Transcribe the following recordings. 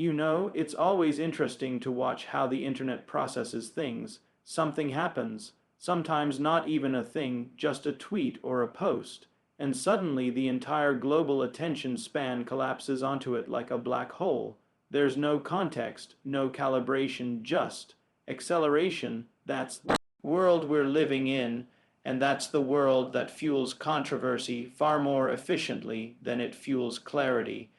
It's always interesting to watch how the internet processes things. Something happens, sometimes not even a thing, just a tweet or a post, and suddenly the entire global attention span collapses onto it like a black hole. There's no context, no calibration, just acceleration. That's the world we're living in, and that's the world that fuels controversy far more efficiently than it fuels clarity.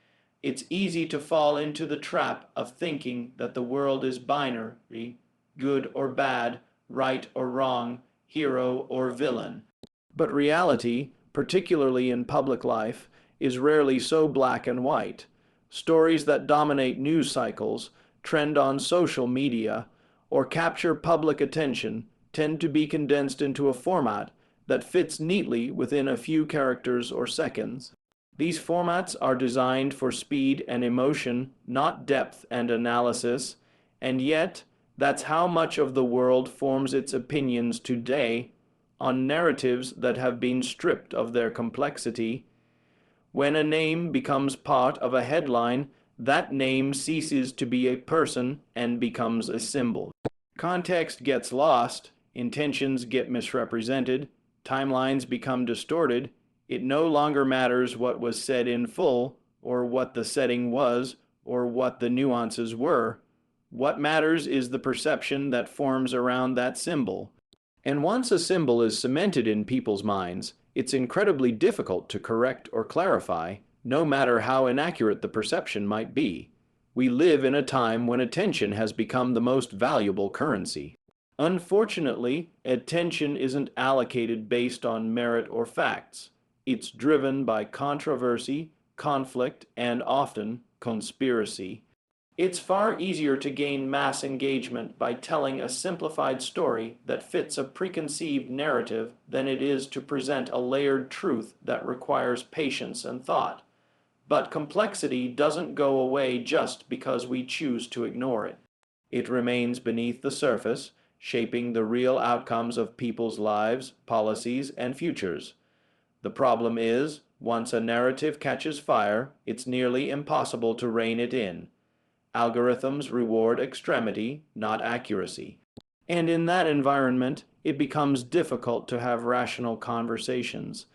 It's easy to fall into the trap of thinking that the world is binary, good or bad, right or wrong, hero or villain. But reality, particularly in public life, is rarely so black and white. Stories that dominate news cycles, trend on social media, or capture public attention tend to be condensed into a format that fits neatly within a few characters or seconds. These formats are designed for speed and emotion, not depth and analysis, and yet that's how much of the world forms its opinions today on narratives that have been stripped of their complexity. When a name becomes part of a headline, that name ceases to be a person and becomes a symbol. Context gets lost, intentions get misrepresented, timelines become distorted. It no longer matters what was said in full, or what the setting was, or what the nuances were. What matters is the perception that forms around that symbol. And once a symbol is cemented in people's minds, it's incredibly difficult to correct or clarify, no matter how inaccurate the perception might be. We live in a time when attention has become the most valuable currency. Unfortunately, attention isn't allocated based on merit or facts. It's driven by controversy, conflict, and often conspiracy. It's far easier to gain mass engagement by telling a simplified story that fits a preconceived narrative than it is to present a layered truth that requires patience and thought. But complexity doesn't go away just because we choose to ignore it. It remains beneath the surface, shaping the real outcomes of people's lives, policies, and futures. The problem is, once a narrative catches fire, it's nearly impossible to rein it in. Algorithms reward extremity, not accuracy. And in that environment, it becomes difficult to have rational conversations.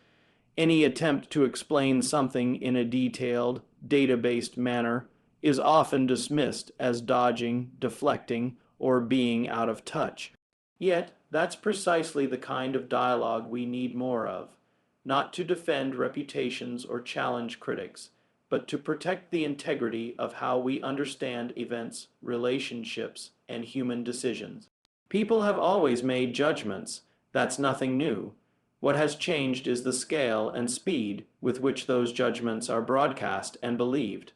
Any attempt to explain something in a detailed, data-based manner is often dismissed as dodging, deflecting, or being out of touch. Yet, that's precisely the kind of dialogue we need more of. Not to defend reputations or challenge critics, but to protect the integrity of how we understand events, relationships, and human decisions. People have always made judgments. That's nothing new. What has changed is the scale and speed with which those judgments are broadcast and believed.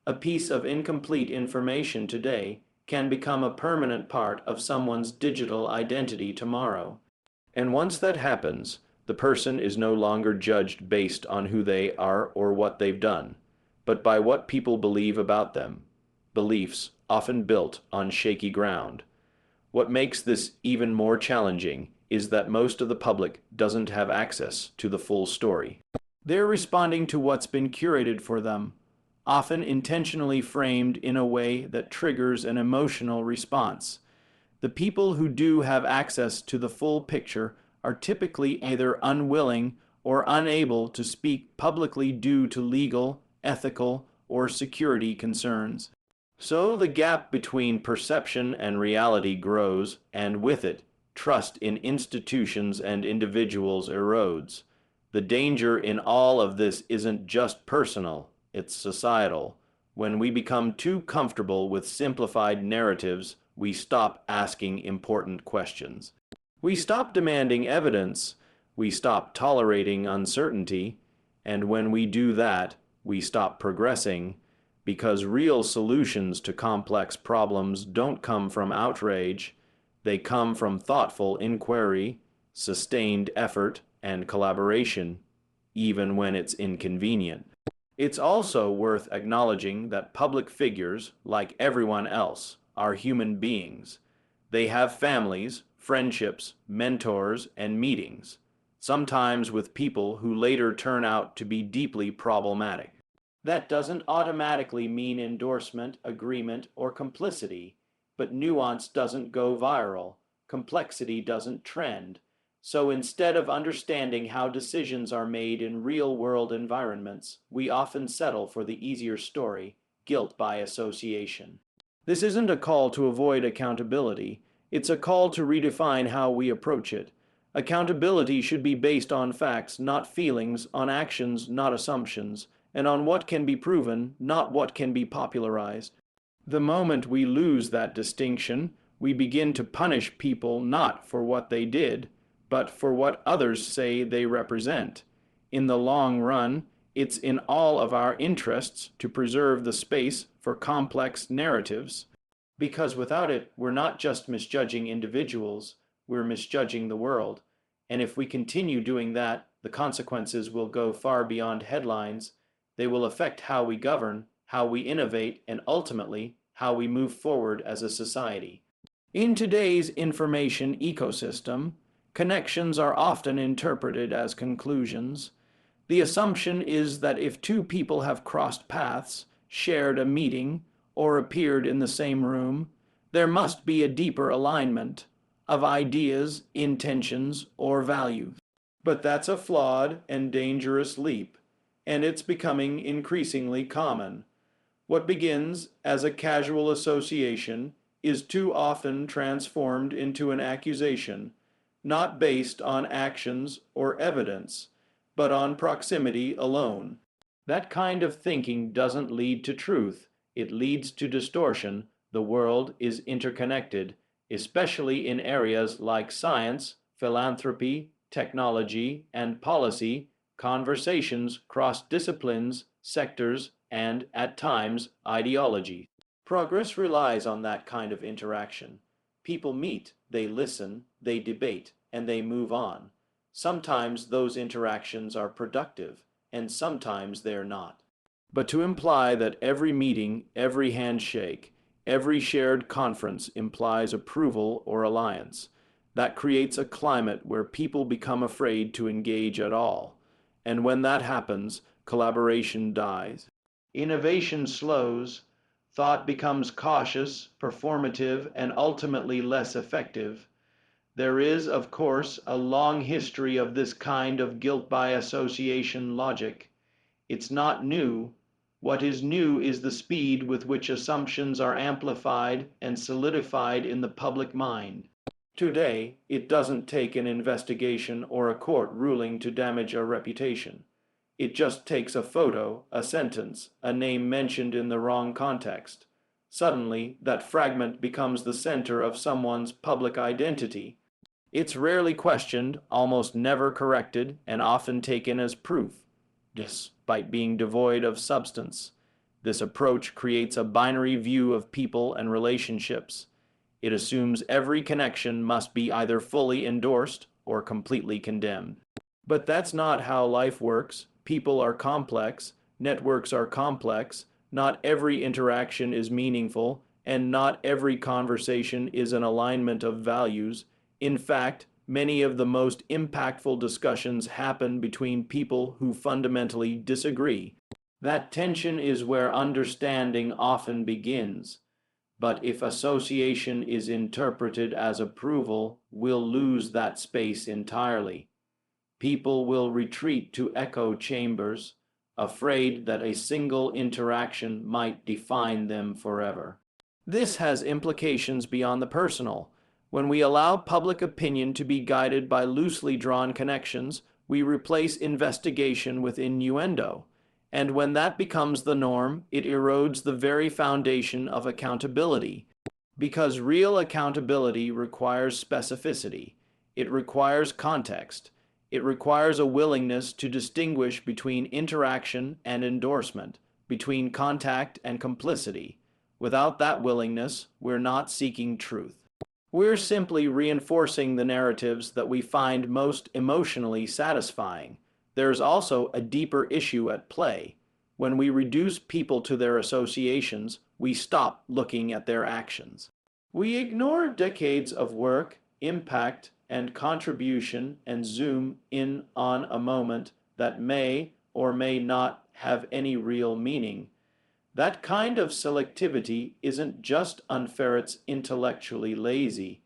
A piece of incomplete information today can become a permanent part of someone's digital identity tomorrow. And once that happens, the person is no longer judged based on who they are or what they've done, but by what people believe about them, beliefs often built on shaky ground. What makes this even more challenging is that most of the public doesn't have access to the full story. They're responding to what's been curated for them, often intentionally framed in a way that triggers an emotional response. The people who do have access to the full picture are typically either unwilling or unable to speak publicly due to legal, ethical, or security concerns. So the gap between perception and reality grows, and with it, trust in institutions and individuals erodes. The danger in all of this isn't just personal, it's societal. When we become too comfortable with simplified narratives, we stop asking important questions. We stop demanding evidence, we stop tolerating uncertainty, and when we do that, we stop progressing, because real solutions to complex problems don't come from outrage, they come from thoughtful inquiry, sustained effort, and collaboration, even when it's inconvenient. It's also worth acknowledging that public figures, like everyone else, are human beings. They have families, friendships, mentors, and meetings, sometimes with people who later turn out to be deeply problematic. That doesn't automatically mean endorsement, agreement, or complicity, but nuance doesn't go viral, complexity doesn't trend. So instead of understanding how decisions are made in real-world environments, we often settle for the easier story, guilt by association. This isn't a call to avoid accountability, it's a call to redefine how we approach it. Accountability should be based on facts, not feelings, on actions, not assumptions, and on what can be proven, not what can be popularized. The moment we lose that distinction, we begin to punish people not for what they did, but for what others say they represent. In the long run, it's in all of our interests to preserve the space for complex narratives, because without it, we're not just misjudging individuals, we're misjudging the world. And if we continue doing that, the consequences will go far beyond headlines. They will affect how we govern, how we innovate, and ultimately, how we move forward as a society. In today's information ecosystem, connections are often interpreted as conclusions. The assumption is that if two people have crossed paths, shared a meeting, or appeared in the same room, there must be a deeper alignment of ideas, intentions, or values. But that's a flawed and dangerous leap, and it's becoming increasingly common. What begins as a casual association is too often transformed into an accusation, not based on actions or evidence, but on proximity alone. That kind of thinking doesn't lead to truth, it leads to distortion. The world is interconnected, especially in areas like science, philanthropy, technology, and policy. Conversations cross disciplines, sectors, and, at times, ideology. Progress relies on that kind of interaction. People meet, they listen, they debate, and they move on. Sometimes those interactions are productive, and sometimes they're not. But to imply that every meeting, every handshake, every shared conference implies approval or alliance, that creates a climate where people become afraid to engage at all. And when that happens, collaboration dies. Innovation slows, thought becomes cautious, performative, and ultimately less effective. There is, of course, a long history of this kind of guilt by association logic. It's not new. What is new is the speed with which assumptions are amplified and solidified in the public mind. Today, it doesn't take an investigation or a court ruling to damage a reputation. It just takes a photo, a sentence, a name mentioned in the wrong context. Suddenly, that fragment becomes the center of someone's public identity. It's rarely questioned, almost never corrected, and often taken as proof, despite being devoid of substance. This approach creates a binary view of people and relationships. It assumes every connection must be either fully endorsed or completely condemned. But that's not how life works. People are complex, networks are complex, not every interaction is meaningful, and not every conversation is an alignment of values. In fact, many of the most impactful discussions happen between people who fundamentally disagree. That tension is where understanding often begins. But if association is interpreted as approval, we'll lose that space entirely. People will retreat to echo chambers, afraid that a single interaction might define them forever. This has implications beyond the personal. When we allow public opinion to be guided by loosely drawn connections, we replace investigation with innuendo. And when that becomes the norm, it erodes the very foundation of accountability. Because real accountability requires specificity. It requires context. It requires a willingness to distinguish between interaction and endorsement, between contact and complicity. Without that willingness, we're not seeking truth. We're simply reinforcing the narratives that we find most emotionally satisfying. There's also a deeper issue at play. When we reduce people to their associations, we stop looking at their actions. We ignore decades of work, impact, and contribution and zoom in on a moment that may or may not have any real meaning. That kind of selectivity isn't just unfair, it's intellectually lazy.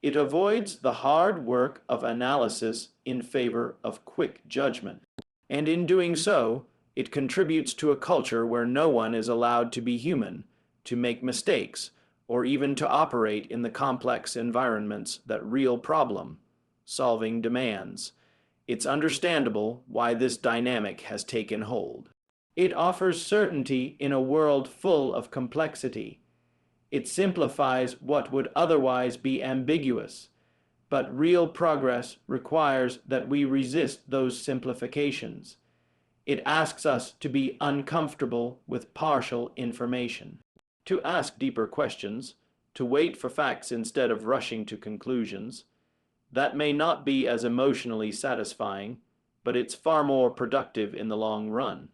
It avoids the hard work of analysis in favor of quick judgment. And in doing so, it contributes to a culture where no one is allowed to be human, to make mistakes, or even to operate in the complex environments that real problem-solving demands. It's understandable why this dynamic has taken hold. It offers certainty in a world full of complexity. It simplifies what would otherwise be ambiguous, but real progress requires that we resist those simplifications. It asks us to be uncomfortable with partial information, to ask deeper questions, to wait for facts instead of rushing to conclusions. That may not be as emotionally satisfying, but it's far more productive in the long run.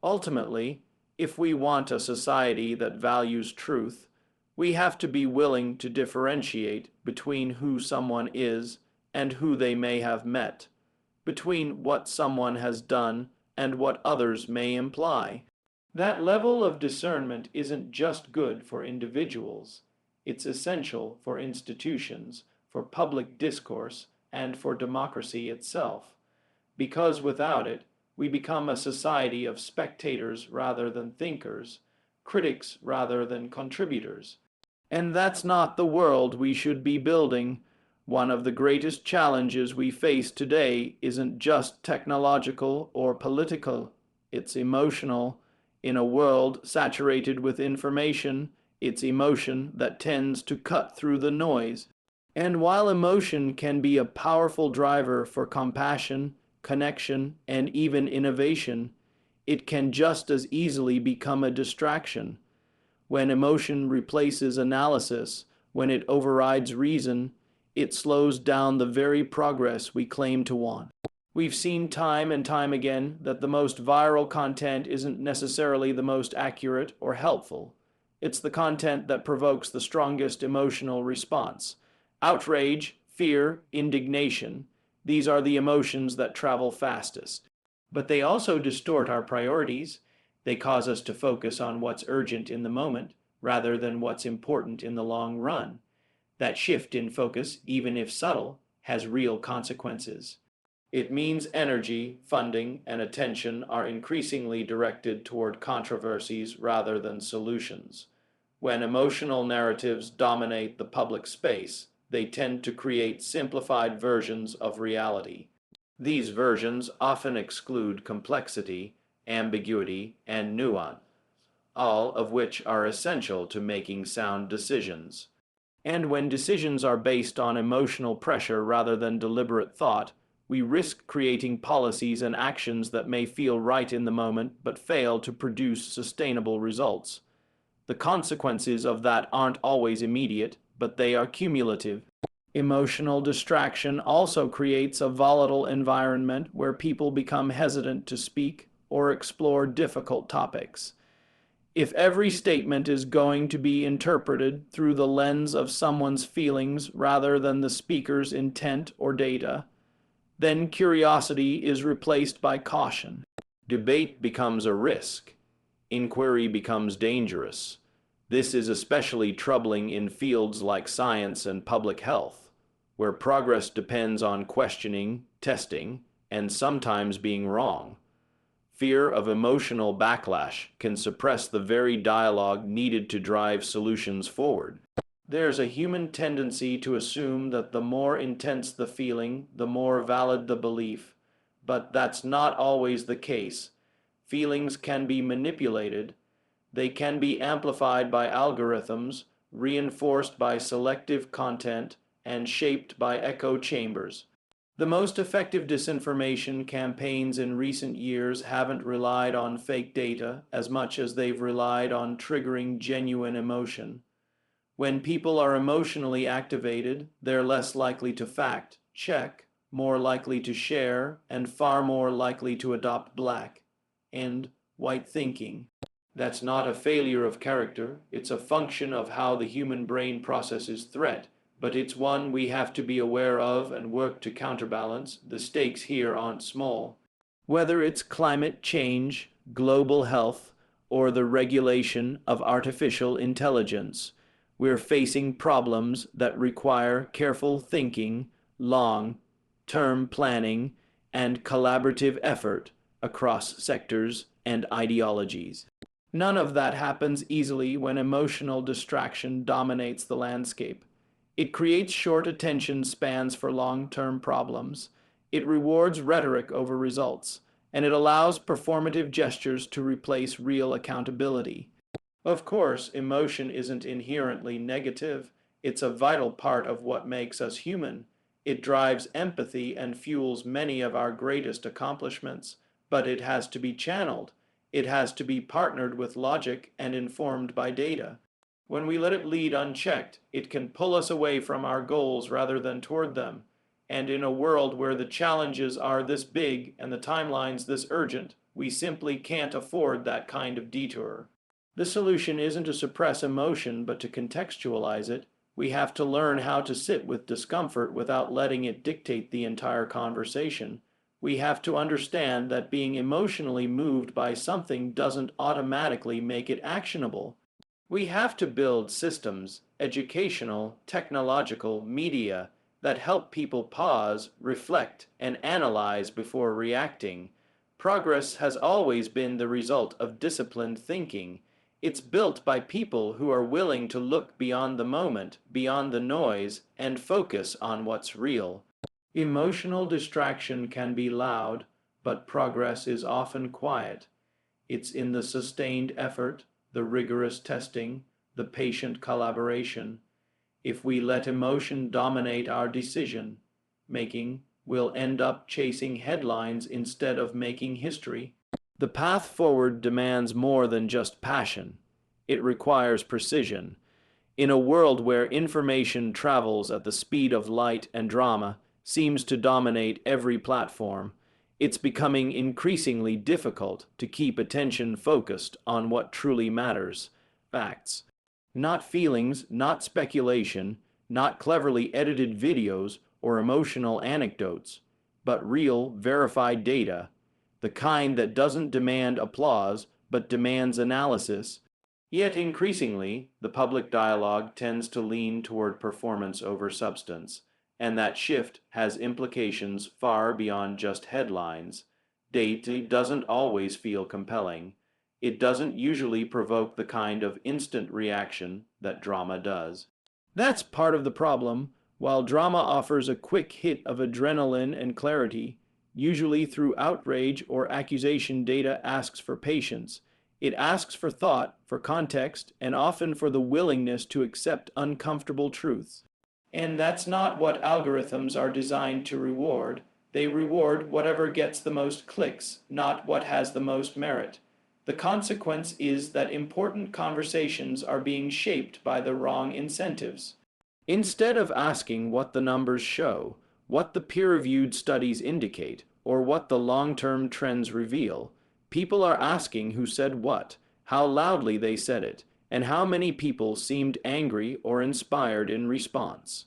Ultimately, if we want a society that values truth, we have to be willing to differentiate between who someone is and who they may have met, between what someone has done and what others may imply. That level of discernment isn't just good for individuals, it's essential for institutions, for public discourse, and for democracy itself. Because without it, we become a society of spectators rather than thinkers, critics rather than contributors. And that's not the world we should be building. One of the greatest challenges we face today isn't just technological or political, it's emotional. In a world saturated with information, it's emotion that tends to cut through the noise. And while emotion can be a powerful driver for compassion, connection, and even innovation, it can just as easily become a distraction. When emotion replaces analysis, when it overrides reason, it slows down the very progress we claim to want. We've seen time and time again that the most viral content isn't necessarily the most accurate or helpful. It's the content that provokes the strongest emotional response. Outrage, fear, indignation. These are the emotions that travel fastest. But they also distort our priorities. They cause us to focus on what's urgent in the moment rather than what's important in the long run. That shift in focus, even if subtle, has real consequences. It means energy, funding, and attention are increasingly directed toward controversies rather than solutions. When emotional narratives dominate the public space, they tend to create simplified versions of reality. These versions often exclude complexity, ambiguity, and nuance, all of which are essential to making sound decisions. And when decisions are based on emotional pressure rather than deliberate thought, we risk creating policies and actions that may feel right in the moment but fail to produce sustainable results. The consequences of that aren't always immediate, but they are cumulative. Emotional distraction also creates a volatile environment where people become hesitant to speak or explore difficult topics. If every statement is going to be interpreted through the lens of someone's feelings rather than the speaker's intent or data, then curiosity is replaced by caution. Debate becomes a risk. Inquiry becomes dangerous. This is especially troubling in fields like science and public health, where progress depends on questioning, testing, and sometimes being wrong. Fear of emotional backlash can suppress the very dialogue needed to drive solutions forward. There's a human tendency to assume that the more intense the feeling, the more valid the belief, but that's not always the case. Feelings can be manipulated. They can be amplified by algorithms, reinforced by selective content, and shaped by echo chambers. The most effective disinformation campaigns in recent years haven't relied on fake data as much as they've relied on triggering genuine emotion. When people are emotionally activated, they're less likely to fact, check, more likely to share, and far more likely to adopt black and white thinking. That's not a failure of character, it's a function of how the human brain processes threat, but it's one we have to be aware of and work to counterbalance. The stakes here aren't small. Whether it's climate change, global health, or the regulation of artificial intelligence. We're facing problems that require careful thinking, long-term planning, and collaborative effort across sectors and ideologies. None of that happens easily when emotional distraction dominates the landscape. It creates short attention spans for long-term problems. It rewards rhetoric over results, and it allows performative gestures to replace real accountability. Of course, emotion isn't inherently negative. It's a vital part of what makes us human. It drives empathy and fuels many of our greatest accomplishments, but it has to be channeled. It has to be partnered with logic and informed by data. When we let it lead unchecked, it can pull us away from our goals rather than toward them. And in a world where the challenges are this big and the timelines this urgent, we simply can't afford that kind of detour. The solution isn't to suppress emotion, but to contextualize it. We have to learn how to sit with discomfort without letting it dictate the entire conversation. We have to understand that being emotionally moved by something doesn't automatically make it actionable. We have to build systems, educational, technological, media, that help people pause, reflect, and analyze before reacting. Progress has always been the result of disciplined thinking. It's built by people who are willing to look beyond the moment, beyond the noise, and focus on what's real. Emotional distraction can be loud, but progress is often quiet. It's in the sustained effort, the rigorous testing, the patient collaboration. If we let emotion dominate our decision making, we'll end up chasing headlines instead of making history. The path forward demands more than just passion. It requires precision. In a world where information travels at the speed of light and drama seems to dominate every platform, it's becoming increasingly difficult to keep attention focused on what truly matters: facts. Not feelings, not speculation, not cleverly edited videos or emotional anecdotes, but real, verified data, the kind that doesn't demand applause but demands analysis. Yet increasingly, the public dialogue tends to lean toward performance over substance, and that shift has implications far beyond just headlines. Data doesn't always feel compelling. It doesn't usually provoke the kind of instant reaction that drama does. That's part of the problem. While drama offers a quick hit of adrenaline and clarity, usually through outrage or accusation, data asks for patience. It asks for thought, for context, and often for the willingness to accept uncomfortable truths. And that's not what algorithms are designed to reward. They reward whatever gets the most clicks, not what has the most merit. The consequence is that important conversations are being shaped by the wrong incentives. Instead of asking what the numbers show, what the peer-reviewed studies indicate, or what the long-term trends reveal, people are asking who said what, how loudly they said it, and how many people seemed angry or inspired in response.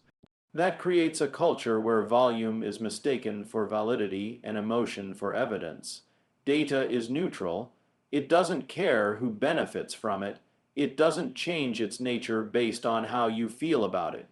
That creates a culture where volume is mistaken for validity and emotion for evidence. Data is neutral. It doesn't care who benefits from it. It doesn't change its nature based on how you feel about it.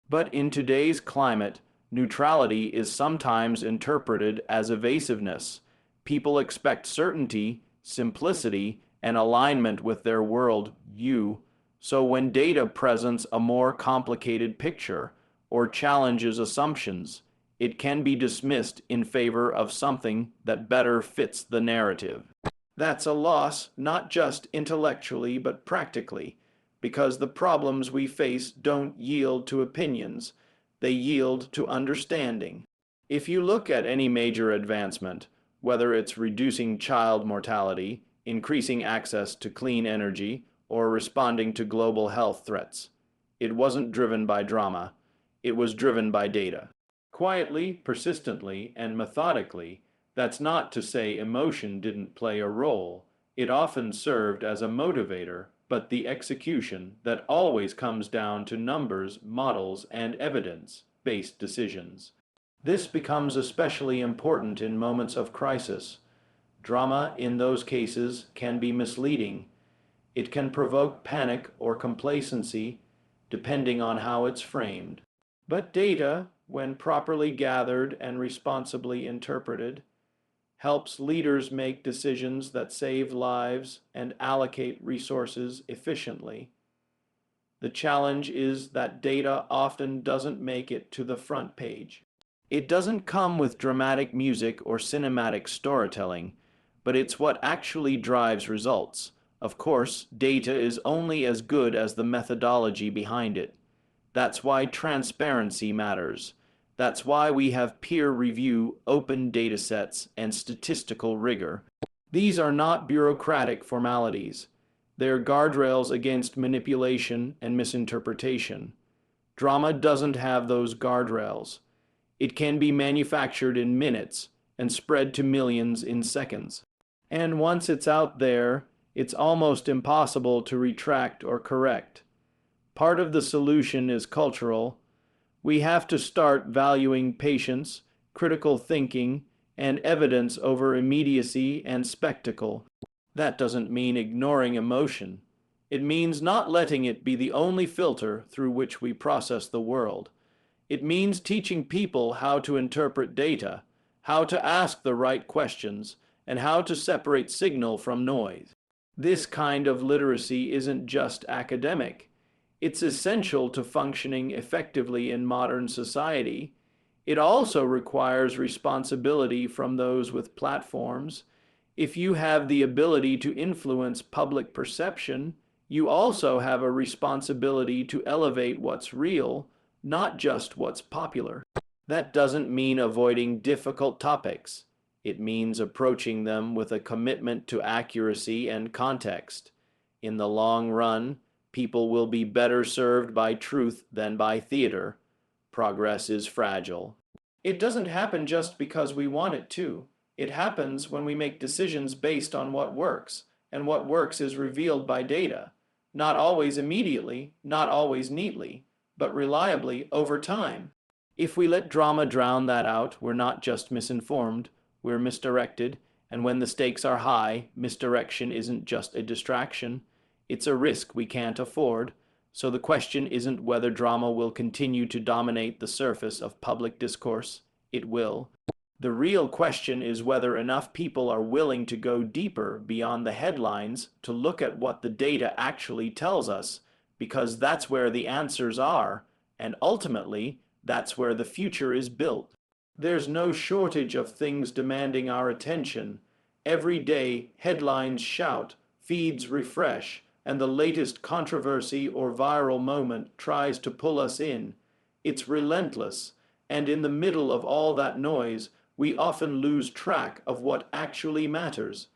But in today's climate, neutrality is sometimes interpreted as evasiveness. People expect certainty, simplicity, and alignment with their world view. So when data presents a more complicated picture or challenges assumptions, it can be dismissed in favor of something that better fits the narrative. That's a loss, not just intellectually but practically, because the problems we face don't yield to opinions, they yield to understanding. If you look at any major advancement, whether it's reducing child mortality, increasing access to clean energy, or responding to global health threats, it wasn't driven by drama, it was driven by data. Quietly, persistently, and methodically. That's not to say emotion didn't play a role. It often served as a motivator, but the execution that always comes down to numbers, models, and evidence-based decisions. This becomes especially important in moments of crisis. Drama in those cases can be misleading. It can provoke panic or complacency, depending on how it's framed. But data, when properly gathered and responsibly interpreted, helps leaders make decisions that save lives and allocate resources efficiently. The challenge is that data often doesn't make it to the front page. It doesn't come with dramatic music or cinematic storytelling, but it's what actually drives results. Of course, data is only as good as the methodology behind it. That's why transparency matters. That's why we have peer review, open datasets, and statistical rigor. These are not bureaucratic formalities. They're guardrails against manipulation and misinterpretation. Drama doesn't have those guardrails. It can be manufactured in minutes and spread to millions in seconds. And once it's out there, it's almost impossible to retract or correct. Part of the solution is cultural. We have to start valuing patience, critical thinking, and evidence over immediacy and spectacle. That doesn't mean ignoring emotion. It means not letting it be the only filter through which we process the world. It means teaching people how to interpret data, how to ask the right questions, and how to separate signal from noise. This kind of literacy isn't just academic. It's essential to functioning effectively in modern society. It also requires responsibility from those with platforms. If you have the ability to influence public perception, you also have a responsibility to elevate what's real, not just what's popular. That doesn't mean avoiding difficult topics. It means approaching them with a commitment to accuracy and context. In the long run, people will be better served by truth than by theater. Progress is fragile. It doesn't happen just because we want it to. It happens when we make decisions based on what works, and what works is revealed by data. Not always immediately, not always neatly, but reliably over time. If we let drama drown that out, we're not just misinformed, we're misdirected, and when the stakes are high, misdirection isn't just a distraction, it's a risk we can't afford. So the question isn't whether drama will continue to dominate the surface of public discourse. It will. The real question is whether enough people are willing to go deeper beyond the headlines to look at what the data actually tells us, because that's where the answers are, and ultimately, that's where the future is built. There's no shortage of things demanding our attention. Every day, headlines shout, feeds refresh, and the latest controversy or viral moment tries to pull us in. It's relentless, and in the middle of all that noise, we often lose track of what actually matters.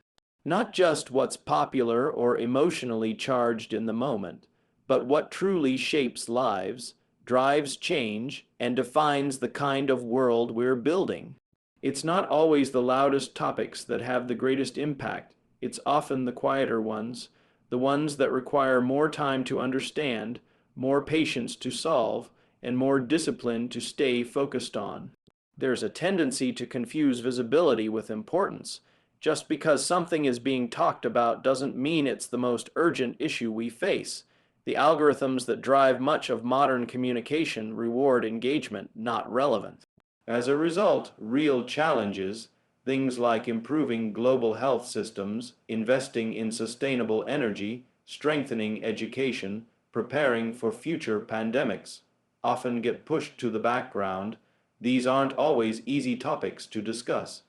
Not just what's popular or emotionally charged in the moment, but what truly shapes lives, drives change, and defines the kind of world we're building. It's not always the loudest topics that have the greatest impact. It's often the quieter ones, the ones that require more time to understand, more patience to solve, and more discipline to stay focused on. There's a tendency to confuse visibility with importance. Just because something is being talked about doesn't mean it's the most urgent issue we face. The algorithms that drive much of modern communication reward engagement, not relevance. As a result, real challenges, things like improving global health systems, investing in sustainable energy, strengthening education, preparing for future pandemics, often get pushed to the background. These aren't always easy topics to discuss.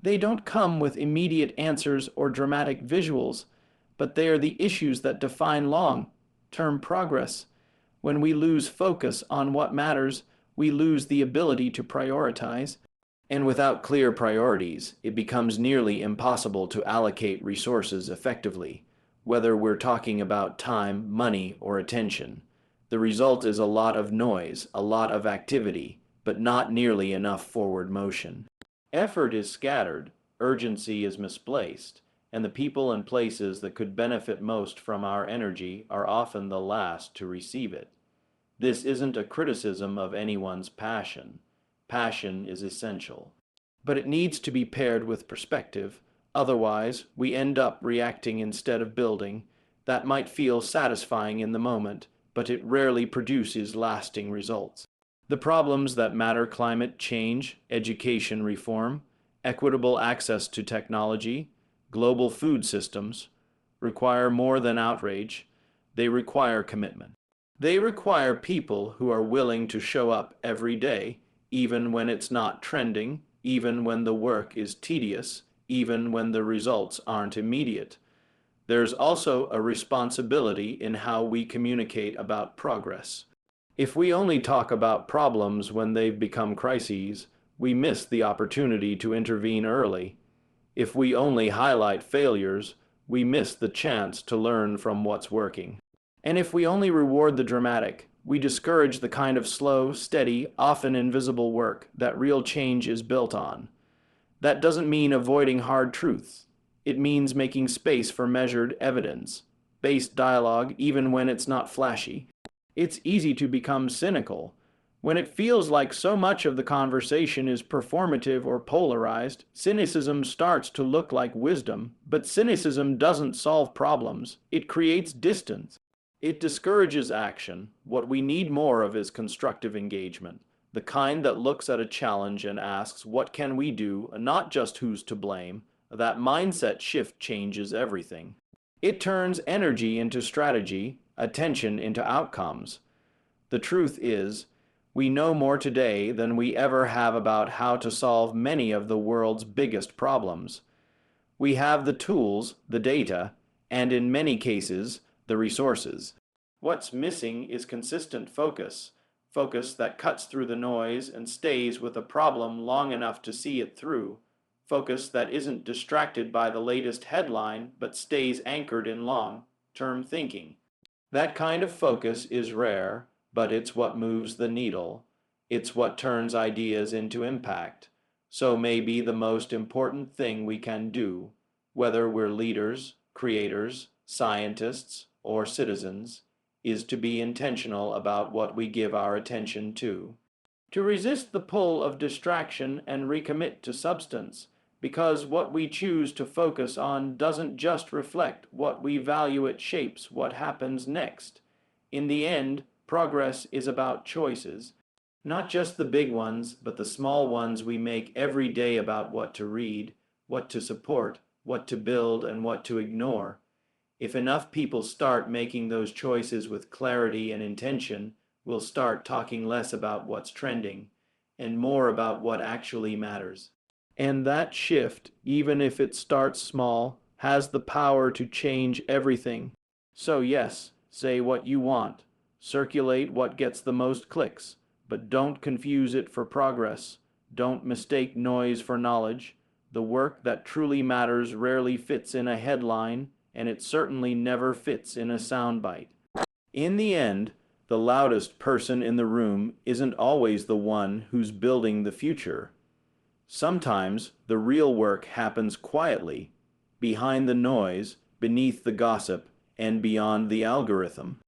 They don't come with immediate answers or dramatic visuals, but they are the issues that define long-term progress. When we lose focus on what matters, we lose the ability to prioritize. And without clear priorities, it becomes nearly impossible to allocate resources effectively, whether we're talking about time, money, or attention. The result is a lot of noise, a lot of activity, but not nearly enough forward motion. Effort is scattered, urgency is misplaced, and the people and places that could benefit most from our energy are often the last to receive it. This isn't a criticism of anyone's passion. Passion is essential. But it needs to be paired with perspective, Otherwise, we end up reacting instead of building. That might feel satisfying in the moment, but it rarely produces lasting results. The problems that matter: climate change, education reform, equitable access to technology, global food systems, require more than outrage. They require commitment. They require people who are willing to show up every day, even when it's not trending, even when the work is tedious, even when the results aren't immediate. There's also a responsibility in how we communicate about progress. If we only talk about problems when they've become crises, we miss the opportunity to intervene early. If we only highlight failures, we miss the chance to learn from what's working. And if we only reward the dramatic, we discourage the kind of slow, steady, often invisible work that real change is built on. That doesn't mean avoiding hard truths. It means making space for measured evidence-based dialogue even when it's not flashy. It's easy to become cynical. When it feels like so much of the conversation is performative or polarized, cynicism starts to look like wisdom. But cynicism doesn't solve problems. It creates distance. It discourages action. What we need more of is constructive engagement, the kind that looks at a challenge and asks, what can we do, and not just who's to blame. That mindset shift changes everything. It turns energy into strategy, attention into outcomes. The truth is, we know more today than we ever have about how to solve many of the world's biggest problems. We have the tools, the data, and in many cases, the resources. What's missing is consistent focus, focus that cuts through the noise and stays with a problem long enough to see it through, focus that isn't distracted by the latest headline but stays anchored in long-term thinking. That kind of focus is rare, but it's what moves the needle. It's what turns ideas into impact. So maybe the most important thing we can do, whether we're leaders, creators, scientists, or citizens, is to be intentional about what we give our attention to resist the pull of distraction and recommit to substance, because what we choose to focus on doesn't just reflect what we value, it shapes what happens next. In the end, progress is about choices, not just the big ones, but the small ones we make every day about what to read, what to support, what to build, and what to ignore. If enough people start making those choices with clarity and intention, we'll start talking less about what's trending and more about what actually matters. And that shift, even if it starts small, has the power to change everything. So yes, say what you want, circulate what gets the most clicks, but don't confuse it for progress. Don't mistake noise for knowledge. The work that truly matters rarely fits in a headline, and it certainly never fits in a soundbite. In the end, the loudest person in the room isn't always the one who's building the future. Sometimes the real work happens quietly, behind the noise, beneath the gossip, and beyond the algorithm.